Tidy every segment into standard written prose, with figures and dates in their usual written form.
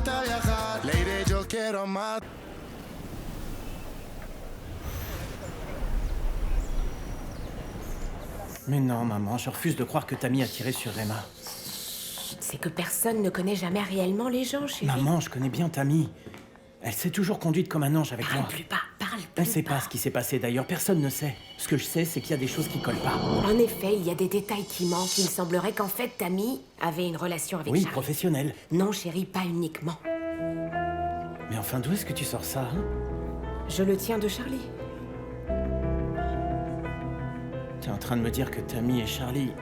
a viajar. Lady, yo quiero más. Mais non, maman, je refuse de croire que Tammy a tiré sur Rema. C'est que personne ne connaît jamais réellement les gens, chérie. Maman, je connais bien Tammy. Elle s'est toujours conduite comme un ange avec moi. Parle On plus ne sait bas. pas ce qui s'est passé d'ailleurs, personne ne sait. Ce que je sais, c'est qu'il y a des choses qui collent pas. En effet, il y a des détails qui manquent. Il semblerait qu'en fait, Tammy avait une relation avec Oui, Charlie. professionnelle. Non, chérie, pas uniquement. Mais enfin, d'où est-ce que tu sors ça, hein? Je le tiens de Charlie. T'es en train de me dire que Tammy et Charlie...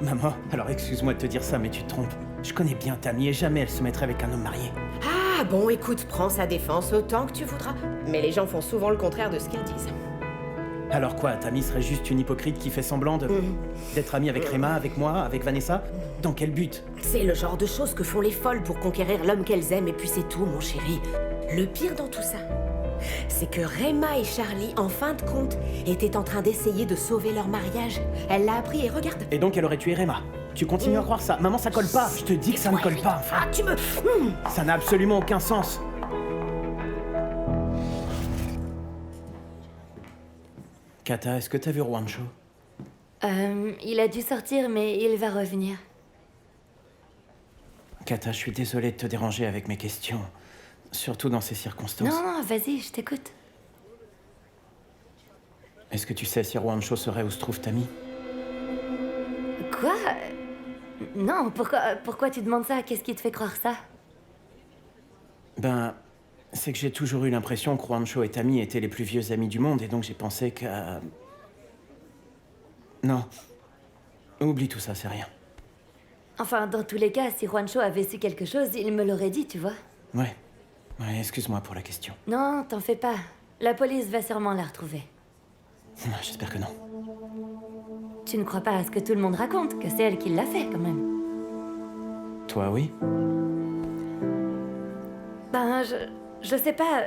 Maman, alors excuse-moi de te dire ça, mais tu te trompes. Je connais bien Tammy et jamais elle se mettrait avec un homme marié. Ah bon, écoute, prends sa défense autant que tu voudras. Mais les gens font souvent le contraire de ce qu'ils disent. Alors quoi, Tammy serait juste une hypocrite qui fait semblant d'être amie avec Rema, avec moi, avec Vanessa? Dans quel but? C'est le genre de choses que font les folles pour conquérir l'homme qu'elles aiment, et puis c'est tout, mon chéri. Le pire dans tout ça, c'est que Rema et Charlie, en fin de compte, étaient en train d'essayer de sauver leur mariage. Elle l'a appris et regarde. Et donc elle aurait tué Rema. Tu continues à croire ça? Maman, ça colle pas. Je te dis que ça ne colle pas, enfin. Ah, tu me... Ça n'a absolument aucun sens. Kata, est-ce que t'as vu Juancho? Il a dû sortir, mais il va revenir. Kata, je suis désolé de te déranger avec mes questions. Surtout dans ces circonstances. Non, vas-y, je t'écoute. Est-ce que tu sais si Juancho saurait où se trouve Tammy? Quoi? Non, pourquoi tu demandes ça? Qu'est-ce qui te fait croire ça? Ben, c'est que j'ai toujours eu l'impression que Juancho et Tammy étaient les plus vieux amis du monde, et donc j'ai pensé que... Non. Oublie tout ça, c'est rien. Enfin, dans tous les cas, si Juancho avait su quelque chose, il me l'aurait dit, tu vois. Ouais. Ouais, excuse-moi pour la question. Non, t'en fais pas. La police va sûrement la retrouver. J'espère que non. Tu ne crois pas à ce que tout le monde raconte, que c'est elle qui l'a fait, quand même. Toi, oui? Ben, je sais pas,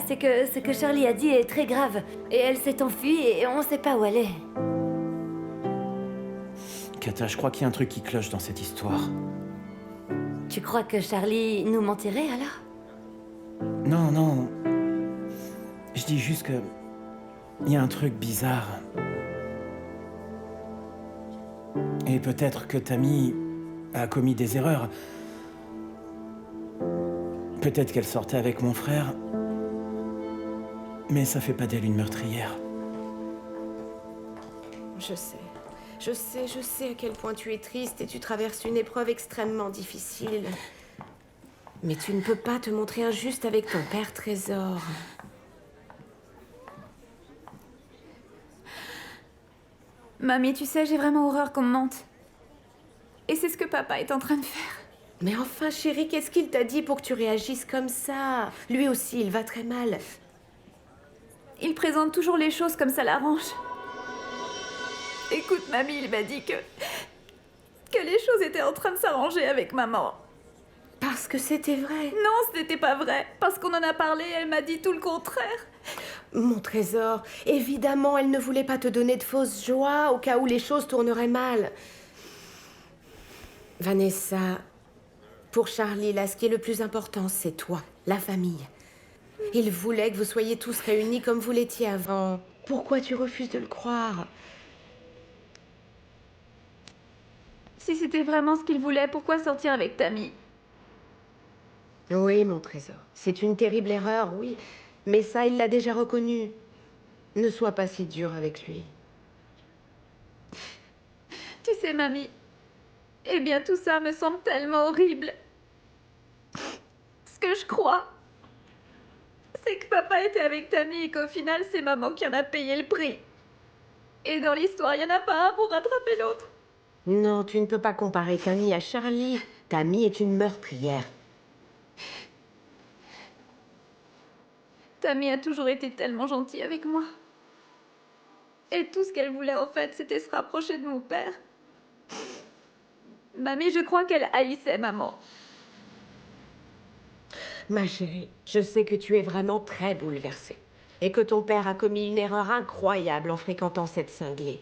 c'est que ce que Charlie a dit est très grave. Et elle s'est enfuie et on sait pas où elle est. Kata, je crois qu'il y a un truc qui cloche dans cette histoire. Tu crois que Charlie nous mentirait, alors? Non, non. Je dis juste que... Il y a un truc bizarre. Et peut-être que Tammy a commis des erreurs. Peut-être qu'elle sortait avec mon frère. Mais ça fait pas d'elle une meurtrière. Je sais à quel point tu es triste et tu traverses une épreuve extrêmement difficile. Mais tu ne peux pas te montrer injuste avec ton père Trésor. Mamie, tu sais, j'ai vraiment horreur qu'on me mente. Et c'est ce que papa est en train de faire. Mais enfin, chérie, qu'est-ce qu'il t'a dit pour que tu réagisses comme ça? Lui aussi, il va très mal. Il présente toujours les choses comme ça l'arrange. Écoute, mamie, il m'a dit que les choses étaient en train de s'arranger avec maman. Parce que c'était vrai. Non, ce n'était pas vrai. Parce qu'on en a parlé, elle m'a dit tout le contraire. Mon Trésor, évidemment, elle ne voulait pas te donner de fausses joies au cas où les choses tourneraient mal. Vanessa, pour Charlie, là, ce qui est le plus important, c'est toi, la famille. Il voulait que vous soyez tous réunis comme vous l'étiez avant. Pourquoi tu refuses de le croire? Si c'était vraiment ce qu'il voulait, pourquoi sortir avec Tammy? Oui, mon Trésor, c'est une terrible erreur, oui. Mais ça, il l'a déjà reconnu. Ne sois pas si dur avec lui. Tu sais, mamie, eh bien tout ça me semble tellement horrible. Ce que je crois, c'est que papa était avec Tammy et qu'au final, c'est maman qui en a payé le prix. Et dans l'histoire, il n'y en a pas un pour rattraper l'autre. Non, tu ne peux pas comparer Tammy à Charlie. Tammy est une meurtrière. Tammy a toujours été tellement gentille avec moi. Et tout ce qu'elle voulait, en fait, c'était se rapprocher de mon père. Mamie, je crois qu'elle haïssait maman. Ma chérie, je sais que tu es vraiment très bouleversée. Et que ton père a commis une erreur incroyable en fréquentant cette cinglée.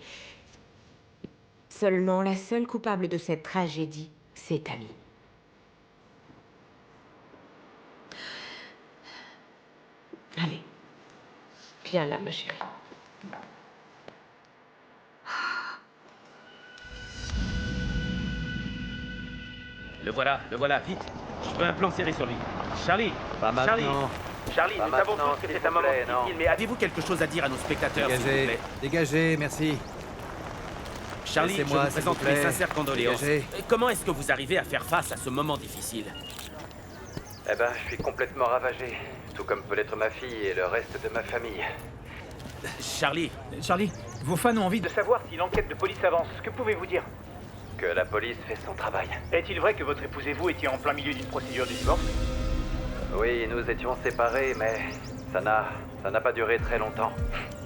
Seulement, la seule coupable de cette tragédie, c'est Tammy. Allez, viens là, ma chérie. Le voilà, vite. Je veux un plan serré sur lui. Charlie. Pas Charlie. maintenant. Charlie, Pas nous savons maintenant, tous que s'il c'est un vous moment plaît, difficile, non. mais avez-vous quelque chose à dire à nos spectateurs, s'il vous Dégagez, plaît? dégagez, merci. Charlie, je Laissez-moi, vous s'il présente vous mes plaît. sincères condoléances. Dégagez. Comment est-ce que vous arrivez à faire face à ce moment difficile? Eh ben, je suis complètement ravagé. Tout comme peut l'être ma fille et le reste de ma famille. Charlie, Charlie, vos fans ont envie de savoir si l'enquête de police avance. Que pouvez-vous dire? Que la police fait son travail. Est-il vrai que votre épouse et vous étiez en plein milieu d'une procédure de divorce? Oui, nous étions séparés, mais ça n'a pas duré très longtemps.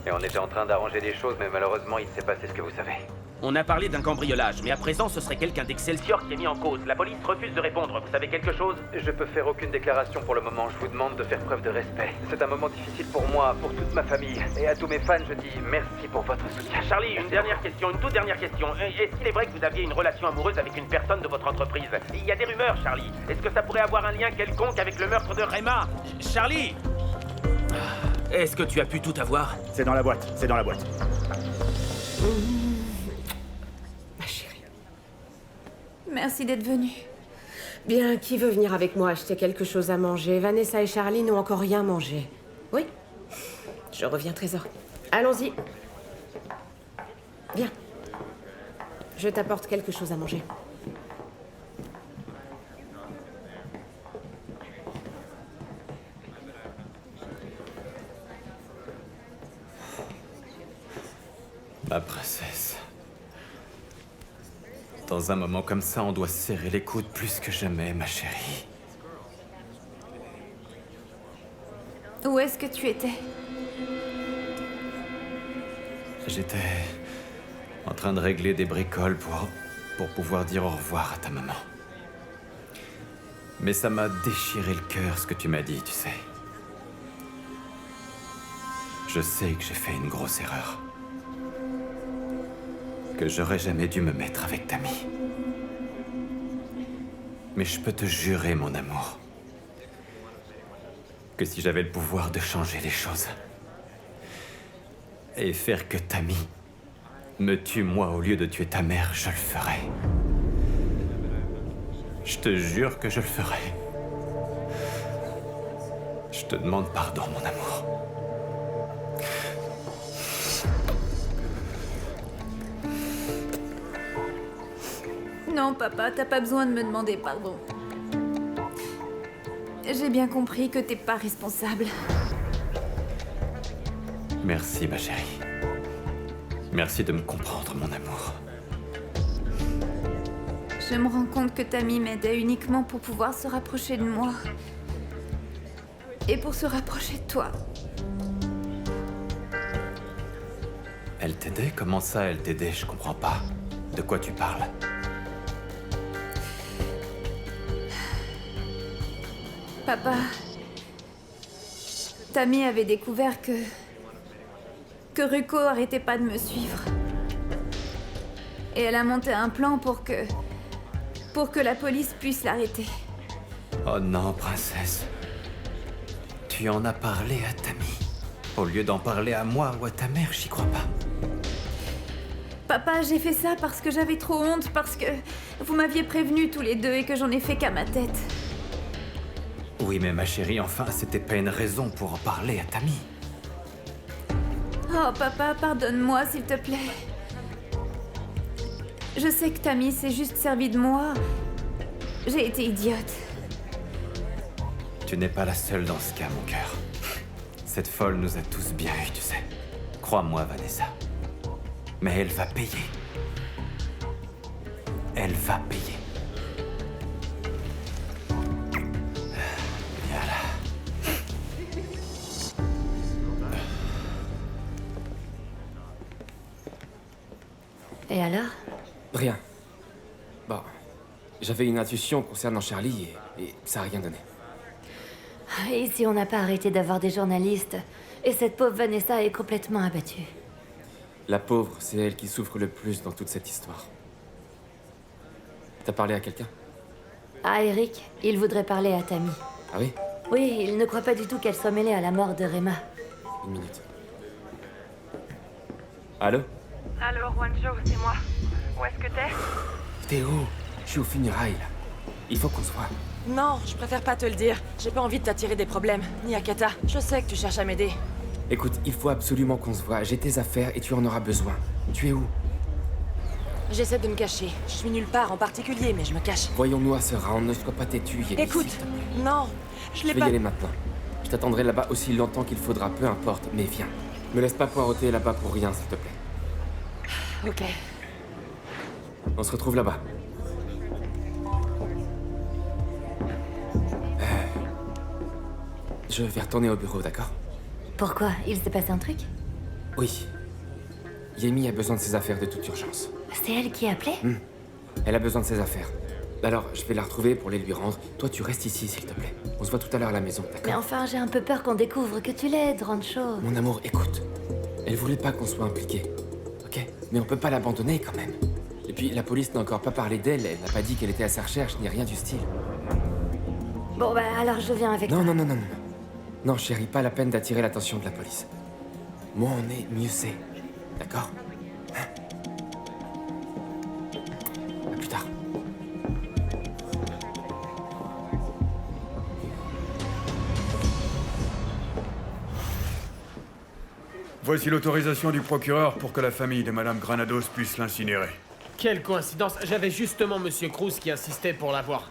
Et on était en train d'arranger les choses, mais malheureusement, il s'est passé ce que vous savez. on a parlé d'un cambriolage, mais à présent, ce serait quelqu'un d'Excelsior qui est mis en cause. La police refuse de répondre. Vous savez quelque chose? Je peux faire aucune déclaration pour le moment. Je vous demande de faire preuve de respect. C'est un moment difficile pour moi, pour toute ma famille. Et à tous mes fans, je dis merci pour votre soutien. Charlie, une toute dernière question. Est-ce qu'il est vrai que vous aviez une relation amoureuse avec une personne de votre entreprise? Il y a des rumeurs, Charlie. Est-ce que ça pourrait avoir un lien quelconque avec le meurtre de Rema? Charlie! Est-ce que tu as pu tout avoir? C'est dans la boîte, c'est dans la boîte. Ma chérie. Merci d'être venu. Bien, qui veut venir avec moi acheter quelque chose à manger? Vanessa et Charlie n'ont encore rien mangé. Oui? Je reviens, Trésor. Allons-y. Viens. Je t'apporte quelque chose à manger. Ma princesse. Dans un moment comme ça, on doit serrer les coudes plus que jamais, ma chérie. Où est-ce que tu étais? J'étais en train de régler des bricoles pour pouvoir dire au revoir à ta maman. Mais ça m'a déchiré le cœur ce que tu m'as dit, tu sais. Je sais que j'ai fait une grosse erreur. Que j'aurais jamais dû me mettre avec Tammy. Mais je peux te jurer, mon amour, que si j'avais le pouvoir de changer les choses et faire que Tammy me tue moi au lieu de tuer ta mère, je le ferais. Je te jure que je le ferais. Je te demande pardon, mon amour. Non, papa, t'as pas besoin de me demander pardon. J'ai bien compris que t'es pas responsable. Merci, ma chérie. Merci de me comprendre, mon amour. Je me rends compte que Tammy m'aidait uniquement pour pouvoir se rapprocher de moi. Et pour se rapprocher de toi. Elle t'aidait? Comment ça, elle t'aidait? Je comprends pas. De quoi tu parles? Papa, Tammy avait découvert que Ruko arrêtait pas de me suivre. Et elle a monté un plan pour que la police puisse l'arrêter. Oh non, princesse. Tu en as parlé à Tammy. Au lieu d'en parler à moi ou à ta mère, j'y crois pas. Papa, j'ai fait ça parce que j'avais trop honte, parce que vous m'aviez prévenus tous les deux et que j'en ai fait qu'à ma tête. Oui, mais ma chérie, enfin, c'était pas une raison pour en parler à Tammy. Oh, papa, pardonne-moi, s'il te plaît. Je sais que Tammy s'est juste servi de moi. J'ai été idiote. Tu n'es pas la seule dans ce cas, mon cœur. Cette folle nous a tous bien eus, tu sais. Crois-moi, Vanessa. Mais elle va payer. Elle va payer. Viens là. Et alors? Rien. Bon, j'avais une intuition concernant Charlie et ça a rien donné. Ici, on n'a pas arrêté d'avoir des journalistes. Et cette pauvre Vanessa est complètement abattue. La pauvre, c'est elle qui souffre le plus dans toute cette histoire. T'as parlé à quelqu'un? Ah, Eric, il voudrait parler à Tammy. Ah oui? Oui, il ne croit pas du tout qu'elle soit mêlée à la mort de Rema. Une minute. Allô? Alors, Wanjo, c'est moi. Où est-ce que t'es? T'es où? Je suis au funérailles, là. Il faut qu'on se voit. Non, je préfère pas te le dire. J'ai pas envie de t'attirer des problèmes, ni Akata. Je sais que tu cherches à m'aider. Écoute, il faut absolument qu'on se voit. J'ai tes affaires et tu en auras besoin. Tu es où? J'essaie de me cacher. Je suis nulle part en particulier, mais je me cache. Voyons-nous à ce round, ne sois pas têtu, Yemi. Écoute, s'il te plaît. non, je Je l'ai vais pas... y aller maintenant. Je t'attendrai là-bas aussi longtemps qu'il faudra, peu importe, mais viens. Me laisse pas poireauter là-bas pour rien, s'il te plaît. Ok. On se retrouve là-bas. Je vais retourner au bureau, d'accord? Pourquoi? Il s'est passé un truc? Oui. Yemi a besoin de ses affaires de toute urgence. C'est elle qui a appelé? Elle a besoin de ses affaires. Alors, je vais la retrouver pour les lui rendre. Toi, tu restes ici, s'il te plaît. On se voit tout à l'heure à la maison, Mais d'accord? enfin, j'ai un peu peur qu'on découvre que tu l'aides, Rancho. Mon amour, écoute. Elle voulait pas qu'on soit impliqués. Ok? Mais on peut pas l'abandonner, quand même. Et puis, la police n'a encore pas parlé d'elle. Elle n'a pas dit qu'elle était à sa recherche, ni rien du style. Bon, bah alors je viens avec Non, toi. non, non, non, non. Non, chérie, pas la peine d'attirer l'attention de la police. Moins on est, mieux c'est. D'accord? Hein? À plus tard. Voici l'autorisation du procureur pour que la famille de Madame Granados puisse l'incinérer. Quelle coïncidence, j'avais justement Monsieur Cruz qui insistait pour la voir.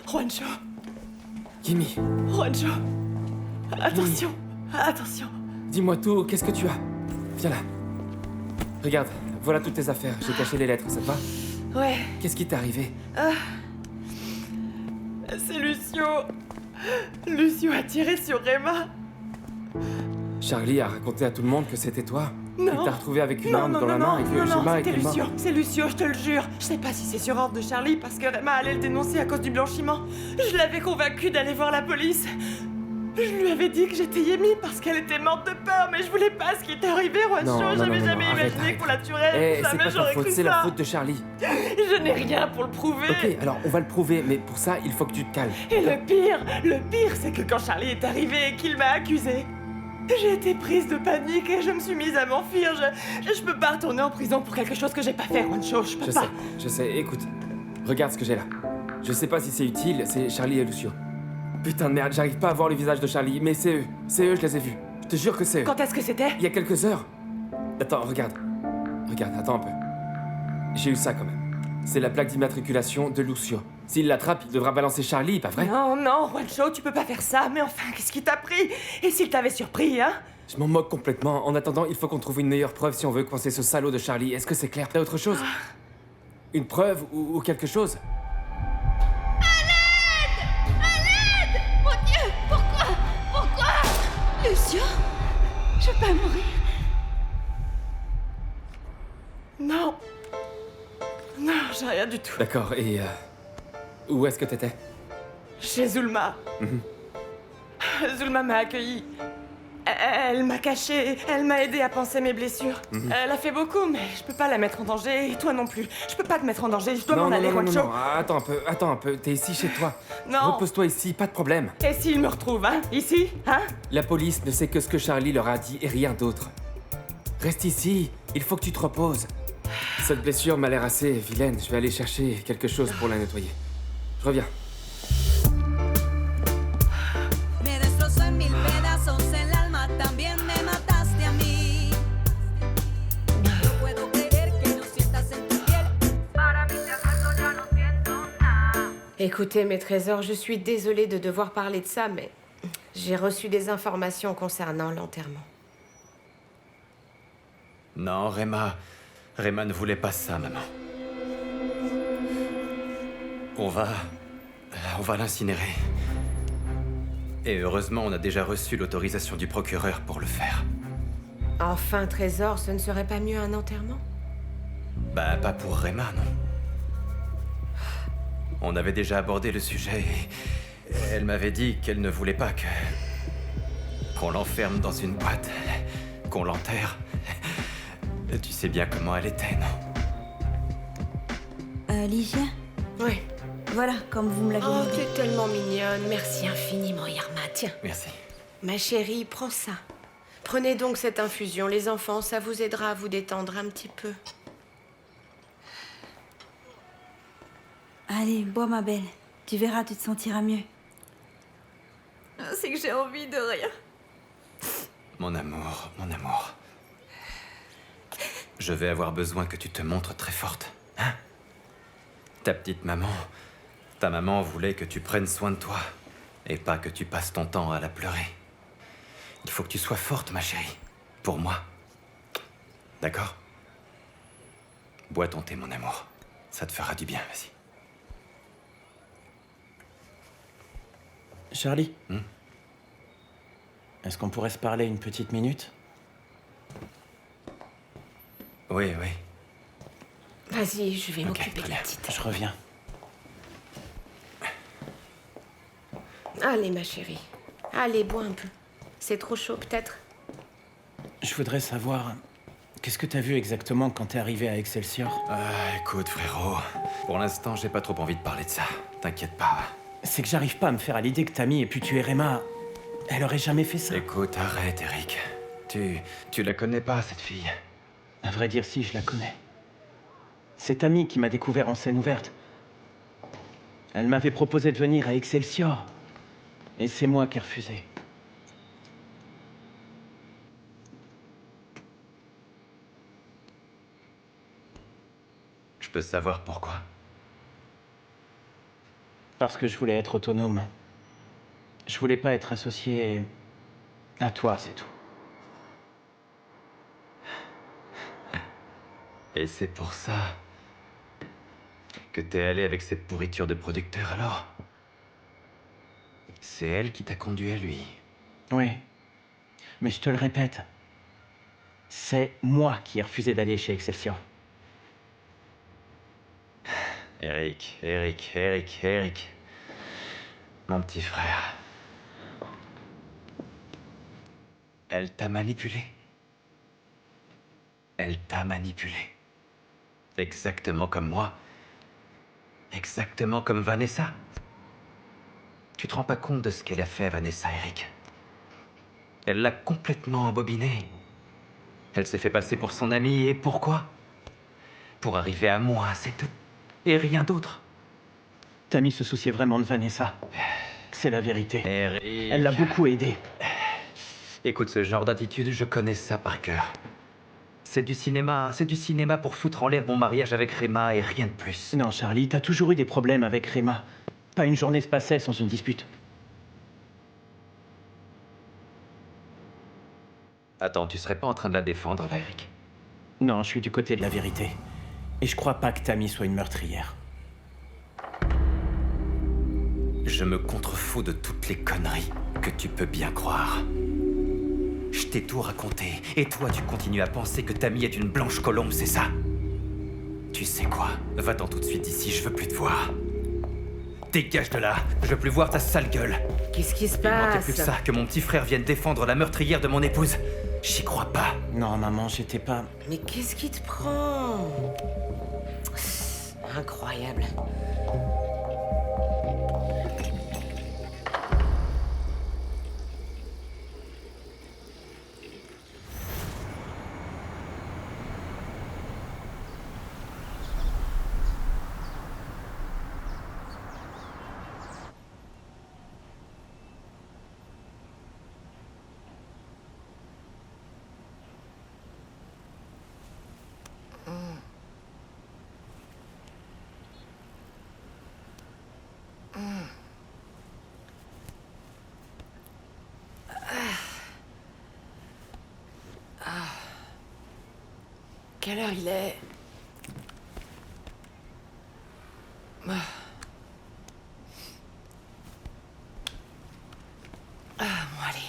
Juancho, Yemi, Juancho. Attention, attention. dis-moi tout, qu'est-ce que tu as? Viens là. Regarde, voilà toutes tes affaires. J'ai caché les lettres, ça te va? Ouais, Qu'est-ce qui t'est arrivé? c'est Lucio. Lucio a tiré sur Rema. Charlie a raconté à tout le monde que c'était toi. Non. Il t'a retrouvé avec une Non, arme non, dans la non, main et que Gemma c'était était mort. Lucio. C'est Lucio, je te le jure. Je sais pas si c'est sur ordre de Charlie parce que Rema allait le dénoncer à cause du blanchiment. Je l'avais convaincu d'aller voir la police. Je lui avais dit que j'étais Yemi parce qu'elle était morte de peur, mais je voulais pas ce qui était arrivé, Non, non, Juancho. J'avais non, jamais non, imaginé arrête. qu'on la tuerait. Eh, c'est Jamais pas ta j'aurais faute, cru c'est ça. la faute de Charlie. Je n'ai rien pour le prouver. Ok, alors on va le prouver, mais pour ça, il faut que tu te calmes. Et le pire, c'est que quand Charlie est arrivé et qu'il m'a accusé, j'ai été prise de panique et je me suis mise à m'enfuir. Je peux pas retourner en prison pour quelque chose que j'ai pas fait, Juancho. Je peux pas. Je sais, écoute. Regarde ce que j'ai là. Je sais pas si c'est utile, c'est Charlie et Lucio. Putain de merde, j'arrive pas à voir le visage de Charlie, mais c'est eux. C'est eux, je les ai vus. Je te jure que c'est eux. Quand est-ce que c'était? Il y a quelques heures. Attends, regarde. Regarde, attends un peu. J'ai eu ça quand même. C'est la plaque d'immatriculation de Lucio. S'il l'attrape, il devra balancer Charlie, pas vrai? Non, non, Juancho, tu peux pas faire ça. Mais enfin, qu'est-ce qui t'a pris? Et s'il t'avait surpris, hein? Je m'en moque complètement. En attendant, il faut qu'on trouve une meilleure preuve si on veut coincer ce salaud de Charlie. Est-ce que c'est clair? T'as autre chose? Une preuve ou quelque chose? Mon Dieu, pourquoi? Lucio, je vais pas mourir. Non. Non, j'ai rien du tout. D'accord, et où est-ce que t'étais? Chez Zulma. Zulma m'a accueilli. Elle m'a caché, elle m'a aidé à panser mes blessures. Elle a fait beaucoup, mais je peux pas la mettre en danger, et toi non plus. Je peux pas te mettre en danger, je dois m'en aller, non, Juancho. attends un peu, t'es ici chez toi. Non. Repose-toi ici, pas de problème. Et s'il me retrouve, hein? Ici? Hein? La police ne sait que ce que Charlie leur a dit et rien d'autre. Reste ici, il faut que tu te reposes. Cette blessure m'a l'air assez vilaine, je vais aller chercher quelque chose pour la nettoyer. Je reviens. Me destrozó en mil pedazos el alma, también me mataste a mí. No puedo creer que no sientas en tu piel. Para mí te acuerdo, ya no siento nada. Écoutez, mes trésors, je suis désolée de devoir parler de ça, mais j'ai reçu des informations concernant l'enterrement. Non, Rema ne voulait pas ça, maman. On va l'incinérer. Et heureusement, on a déjà reçu l'autorisation du procureur pour le faire. Enfin, trésor, ce ne serait pas mieux un enterrement? Bah, pas pour Rema, non. On avait déjà abordé le sujet et elle m'avait dit qu'elle ne voulait pas qu'on l'enferme dans une boîte, qu'on l'enterre. Tu sais bien comment elle était, non? Ligia? Ouais. Voilà, comme vous me l'avez Oh, demandé. t'es tellement mignonne. Merci infiniment, Yarma. Tiens. Merci. Ma chérie, prends ça. Prenez donc cette infusion, les enfants, ça vous aidera à vous détendre un petit peu. Allez, bois ma belle. Tu verras, tu te sentiras mieux. C'est que j'ai envie de rien. Mon amour, mon amour. Je vais avoir besoin que tu te montres très forte. Hein? Ta petite maman, ta maman voulait que tu prennes soin de toi. Et pas que tu passes ton temps à la pleurer. Il faut que tu sois forte, ma chérie. Pour moi. D'accord? Bois ton thé, mon amour. Ça te fera du bien, vas-y. Charlie, est-ce qu'on pourrait se parler une petite minute? Oui, oui. Vas-y, je vais Ok, m'occuper très de la bien. petite. Je reviens. Allez, ma chérie. Allez, bois un peu. C'est trop chaud, peut-être? Je voudrais savoir, qu'est-ce que t'as vu exactement quand t'es arrivé à Excelsior? Écoute, frérot. Pour l'instant, j'ai pas trop envie de parler de ça. T'inquiète pas. C'est que j'arrive pas à me faire à l'idée que Tammy ait pu tuer Rema. Elle aurait jamais fait ça. Écoute, arrête, Eric. Tu la connais pas, cette fille. À vrai dire, si, je la connais. C'est Tammy qui m'a découvert en scène ouverte. Elle m'avait proposé de venir à Excelsior. Et c'est moi qui ai refusé. Je peux savoir pourquoi. Parce que je voulais être autonome. Je voulais pas être associé à toi, c'est tout. Et c'est pour ça que t'es allé avec cette pourriture de producteur, alors? C'est elle qui t'a conduit à lui. Oui. Mais je te le répète. C'est moi qui ai refusé d'aller chez Excelsior. Eric. Mon petit frère. Elle t'a manipulé. Elle t'a manipulé. Exactement comme moi. Exactement comme Vanessa. Tu te rends pas compte de ce qu'elle a fait, Vanessa, Eric? Elle l'a complètement embobiné. Elle s'est fait passer pour son amie, et pourquoi? Pour arriver à moi, c'est tout. Et rien d'autre. Tammy se souciait vraiment de Vanessa. C'est la vérité. Eric. Elle l'a beaucoup aidée. Écoute, ce genre d'attitude, je connais ça par cœur. C'est du cinéma pour foutre en l'air mon mariage avec Rema et rien de plus. Non, Charlie, t'as toujours eu des problèmes avec Rema. Pas une journée se passait sans une dispute. Attends, tu serais pas en train de la défendre, là, Eric? Non, je suis du côté de la vérité. Et je crois pas que Tammy soit une meurtrière. Je me contrefous de toutes les conneries que tu peux bien croire. Je t'ai tout raconté, et toi tu continues à penser que Tammy est une blanche colombe, c'est ça? Tu sais quoi? Va-t'en tout de suite d'ici, je veux plus te voir. Dégage de là, je veux plus voir ta sale gueule. Qu'est-ce qui se Il manquait passe? plus que ça, que mon petit frère vienne défendre la meurtrière de mon épouse. J'y crois pas. Non, maman, j'étais pas... Mais qu'est-ce qui te prend? Incroyable. Quelle heure il est? Bon, allez.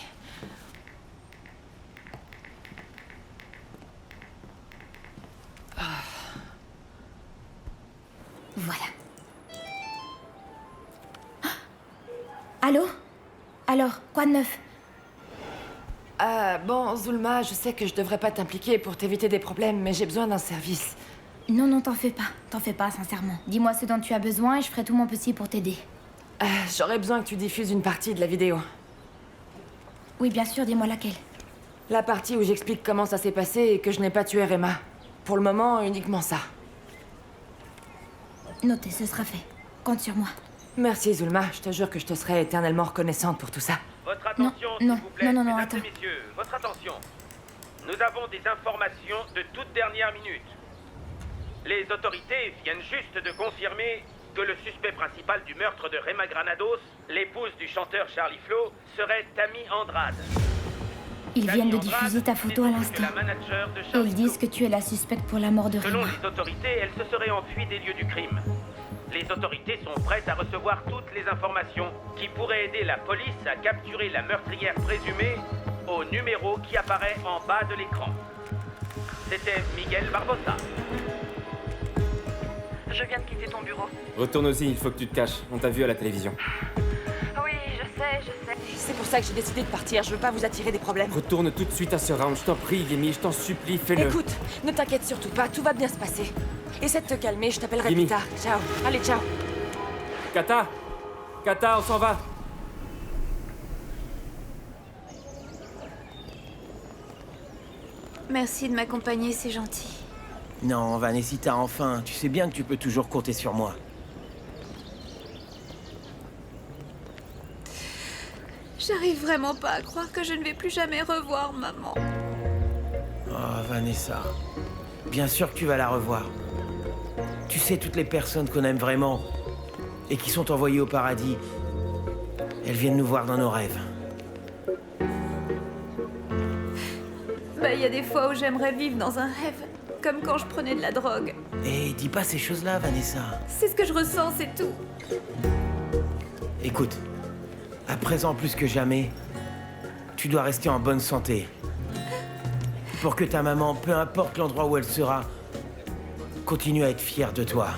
Voilà. Allô? Alors, quoi de neuf? Bon, Zulma, je sais que je devrais pas t'impliquer pour t'éviter des problèmes, mais j'ai besoin d'un service. Non, non, t'en fais pas, sincèrement. Dis-moi ce dont tu as besoin et je ferai tout mon possible pour t'aider. J'aurais besoin que tu diffuses une partie de la vidéo. Oui, bien sûr, dis-moi laquelle. La partie où j'explique comment ça s'est passé et que je n'ai pas tué Rema. Pour le moment, uniquement ça. Notez, ce sera fait. Compte sur moi. Merci, Zulma. Je te jure que je te serai éternellement reconnaissante pour tout ça. Votre attention, non, s'il vous plaît. non, Mesdames attends. et messieurs, votre attention. Nous avons des informations de toute dernière minute. Les autorités viennent juste de confirmer que le suspect principal du meurtre de Rema Granados, l'épouse du chanteur Charlie Flo, serait Tammy Andrade. Ils viennent de diffuser ta photo à l'instant. La manager de Et Charlie ils disent que tu es la suspecte pour la mort de Selon Rema. les autorités, elle se serait enfuie des lieux du crime. Les autorités sont prêtes à recevoir toutes les informations qui pourraient aider la police à capturer la meurtrière présumée au numéro qui apparaît en bas de l'écran. C'était Miguel Barbosa. Je viens de quitter ton bureau. Retourne-y, il faut que tu te caches. On t'a vu à la télévision. Oui, je sais. C'est pour ça que j'ai décidé de partir. Je veux pas vous attirer des problèmes. Retourne tout de suite à ce round, je t'en prie, Gimme, je t'en supplie, fais-le. Écoute, ne t'inquiète surtout pas. Tout va bien se passer. Essaie de te calmer. Je t'appellerai Gimme. plus tard. Ciao. Allez, ciao. Kata, on s'en va. Merci de m'accompagner, c'est gentil. Non, Vanessa, enfin, tu sais bien que tu peux toujours compter sur moi. J'arrive vraiment pas à croire que je ne vais plus jamais revoir maman. Oh, Vanessa. Bien sûr que tu vas la revoir. Tu sais, toutes les personnes qu'on aime vraiment et qui sont envoyées au paradis, elles viennent nous voir dans nos rêves. Bah, il y a des fois où j'aimerais vivre dans un rêve. Comme quand je prenais de la drogue. Et dis pas ces choses-là, Vanessa. C'est ce que je ressens, c'est tout. Écoute, à présent plus que jamais, tu dois rester en bonne santé. Pour que ta maman, peu importe l'endroit où elle sera, continue à être fière de toi.